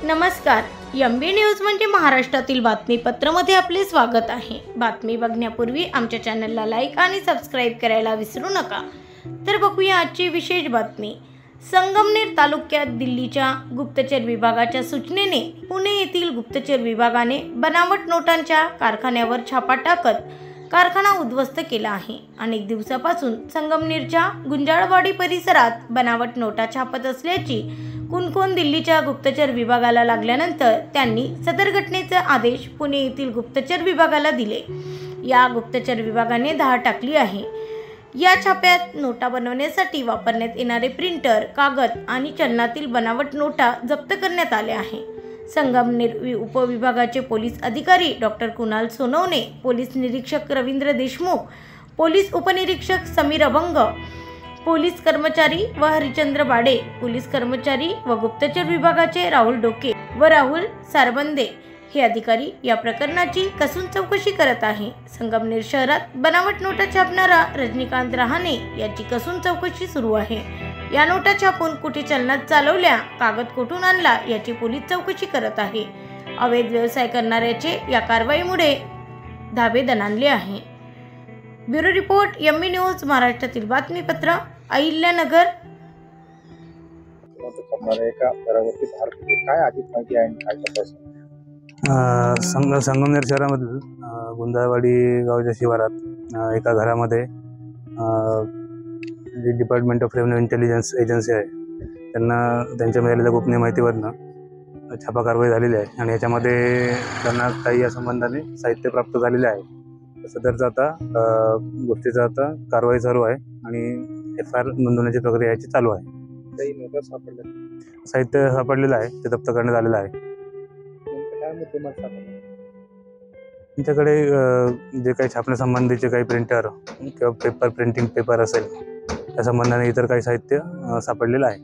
नमस्कार. MB news म्हणजे महाराष्ट्रातील बातमीपत्रामध्ये आपले स्वागत आहे. बातमी बघण्यापूर्वी आमच्या चॅनलला लाईक आणि सबस्क्राईब करायला विसरू नका. तर बघूया आजची विशेष बातमी. संगमनेर तालुक्यात दिल्लीच्या गुप्तचर विभागाच्या सूचनेने पुणे येथील गुप्तचर विभागाने बनावट नोटांच्या कारखान्यावर छापा टाकत कारखाना उद्ध्वस्त केला आहे. अनेक दिवसापासून संगमनेरच्या गुंजाळवाडी परिसरात बनावट नोटा छापत असल्याची कुणकुण दिल्लीच्या गुप्तचर विभागाला लागल्यानंतर त्यांनी सदर घटनेचे आदेश पुणे येथील गुप्तचर विभागाला दिले. या गुप्तचर विभागाने धाड टाकली आहे. या छाप्यात नोटा बनवण्यासाठी वापरण्यात येणारे प्रिंटर, कागद आणि चलनातील बनावट नोटा जप्त करण्यात आल्या आहे. संगमनेर उपविभागाचे पोलीस अधिकारी डॉक्टर कुणाल सोनवणे, पोलीस निरीक्षक रवींद्र देशमुख, पोलीस उपनिरीक्षक समीर अभंग, पोलीस कर्मचारी व हरिचंद्र बाडे, पोलीस कर्मचारी व गुप्तचर विभागाचे राहुल डोके व राहुल सारबंदे हे अधिकारी या प्रकरणाची कसून चौकशी करत आहे. संगमनेर शहरात बनावट नोटा छापणारा रजनीकांत रहाणे याची कसून चौकशी सुरू आहे. या नोटा छापून कुठे चलनात चालवल्या, कागद कुठून आणला याची पोलीस चौकशी करत आहे. अवैध व्यवसाय करणाऱ्याचे या कारवाईमुळे धाबे दणाणले आहे. ब्युरो रिपोर्ट, एमबी न्यूज, महाराष्ट्रातील बातमीपत्र, अहिल्यानगर. संगमनेर शहरामधील गुंजाळवाडी गावच्या शिवारात एका घरामध्ये जी department of revenue intelligence agency आहे त्यांच्या मिळालेल्या गोपनीय माहितीवरनं छापा कारवाई झालेली आहे आणि याच्यामध्ये त्यांना काही या संबंधाने साहित्य प्राप्त झालेले आहे. सदरचा आता गोष्टीचा आता कारवाई चालू आहे आणि FIR नोंदवण्याची प्रक्रिया याची चालू आहे. काही नोटा सापडल्या, साहित्य सापडलेलं आहे, ते जप्त करण्यात आलेलं आहे. त्यांच्याकडे जे काही छापण्यासंबंधीचे काही प्रिंटर किंवा पेपर, प्रिंटिंग पेपर असेल त्या संबंधाने इतर काही साहित्य सापडलेलं आहे.